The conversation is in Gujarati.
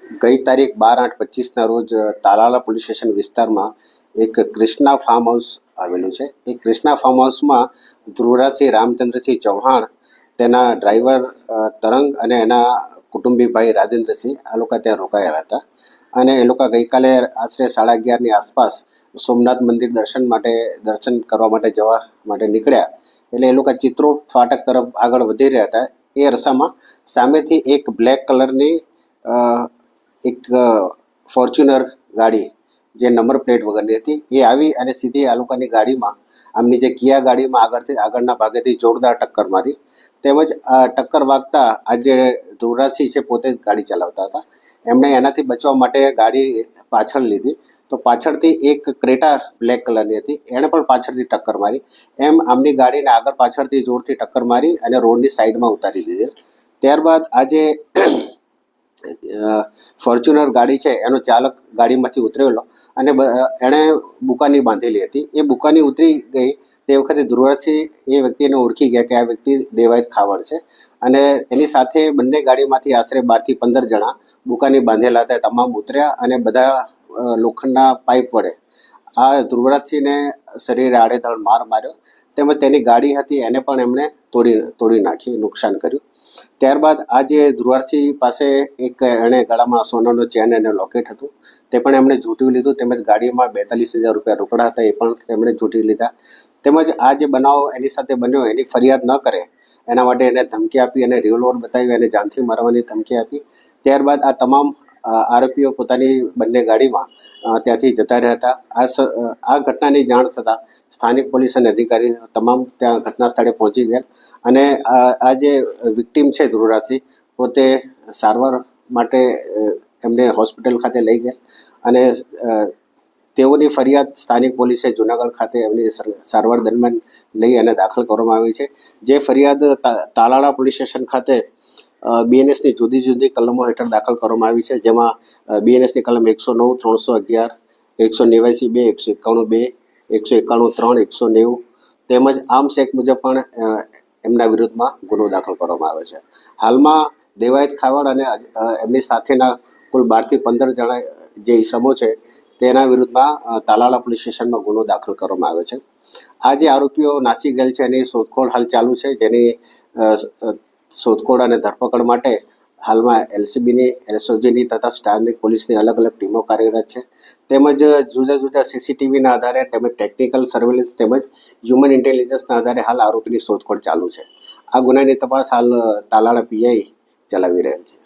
ગઈ તારીખ 12/8/25ના રોજ તાલાલા પોલીસ સ્ટેશન વિસ્તારમાં એક કૃષ્ણા ફાર્મ હાઉસ આવેલું છે. એ કૃષ્ણા ફાર્મ હાઉસમાં ધ્રુવરાજસિંહ રામચંદ્રસિંહ ચૌહાણ, તેના ડ્રાઈવર તરંગ અને એના કુટુંબી ભાઈ રાજેન્દ્રસિંહ આ લોકો ત્યાં રોકાયેલા હતા. અને એ લોકો ગઈકાલે આશરે 11:30ની આસપાસ સોમનાથ મંદિર દર્શન કરવા માટે જવા માટે નીકળ્યા. એટલે એ લોકો ચિત્રોડ ફાટક તરફ આગળ વધી રહ્યા હતા. એ અરસામાં સામેથી એક બ્લેક કલરની એક ફોર્ચ્યુનર ગાડી, જે નંબર પ્લેટ વગરની હતી, એ આવી અને સીધી આ લોકોની ગાડીમાં, આમની જે કિયા ગાડીમાં આગળના ભાગેથી જોરદાર ટક્કર મારી. તેમજ ટક્કર વાગતા આ જે ધ્રુવરાજસિંહ છે પોતે જ ગાડી ચલાવતા હતા, એમણે એનાથી બચવા માટે ગાડી પાછળ લીધી. તો પાછળથી એક ક્રેટા બ્લેક કલરની હતી, એણે પણ પાછળથી ટક્કર મારી. એમ આમની ગાડીને આગળ પાછળથી જોરથી ટક્કર મારી અને રોડની સાઈડમાં ઉતારી દીધી. ત્યારબાદ આજે ફોર્ચ્યુનર ગાડી છે એનો ચાલક ગાડીમાંથી ઉતરેલો અને એણે બુકાની બાંધેલી હતી. એ બુકાની ઉતરી ગઈ તે વખતે ધ્રુવરાજસિંહ એ વ્યક્તિને ઓળખી ગયા કે આ વ્યક્તિ દેવાયત ખાવડ છે. અને એની સાથે બંને ગાડીમાંથી આશરે 12થી 15 જણા બુકાની બાંધેલા હતા, તમામ ઉતર્યા અને બધા લોખંડના પાઇપ વડે આ ધ્રુવરાજસિંહને શરીરે આડેધડ માર માર્યો. તેમજ તેની ગાડી હતી એને પણ એમણે તોડી નાખી, નુકસાન કર્યું. ત્યારબાદ આ જે ધ્રુવરાજસિંહ પાસે એક એણે ગળામાં સોનાનો ચેન અને લોકેટ હતું તે પણ એમણે ઝૂંટવી લીધું. તેમજ ગાડીમાં 42,000 રૂપિયા રોકડા હતા, એ પણ એમણે ઝૂંટી લીધા. તેમજ આ જે બનાવ એની સાથે બન્યો એની ફરિયાદ ન કરે એના માટે એને ધમકી આપી અને રિવોલ્વર બતાવી અને જાનથી મારવાની ધમકી આપી. ત્યારબાદ આ તમામ આરોપીઓ પોતાની બંને ગાડીમાં ત્યાંથી જતા રહ્યા હતા. આ ઘટનાની જાણ થતાં સ્થાનિક પોલીસ અને અધિકારી તમામ ત્યાં ઘટના સ્થળે પહોંચી ગયા અને આ જે વિક્ટીમ છે ધ્રુવરાજસિંહ, પોતે સારવાર માટે એમને હોસ્પિટલ ખાતે લઈ ગયા અને તેઓની ફરિયાદ સ્થાનિક પોલીસે જુનાગઢ ખાતે એમની સારવાર દરમિયાન લઈ અને દાખલ કરવામાં આવી છે. જે ફરિયાદ તાલાળા પોલીસ સ્ટેશન ખાતે BNSની જુદી જુદી કલમો હેઠળ દાખલ કરવામાં આવી છે, જેમાં BNSની કલમ 109, 311, 189(2), 191(2), 191(3), 190 તેમજ આર્મ્સ એક્ટ મુજબ પણ એમના વિરુદ્ધમાં ગુનો દાખલ કરવામાં આવે છે. હાલમાં દેવાયત ખાવડ અને એમની સાથેના કુલ 12થી 15 જણા જે ઈસમો છે તેના વિરુદ્ધમાં તાલાળા પોલીસ સ્ટેશનમાં ગુનો દાખલ કરવામાં આવે છે. આ જે આરોપીઓ નાસી ગયેલ છે એની શોધખોળ હાલ ચાલુ છે, જેની શોધખોળ અને ધરપકડ માટે હાલમાં LCBની, SOGની તથા સ્થાનિક પોલીસની અલગ અલગ ટીમો કાર્યરત છે. તેમજ જુદા જુદા CCTVના આધારે તેમજ ટેકનિકલ સર્વેલન્સ તેમજ હ્યુમન ઇન્ટેલિજન્સના આધારે હાલ આરોપીની શોધખોળ ચાલુ છે. આ ગુનાની તપાસ હાલ તાલાળા PI ચલાવી રહેલ છે.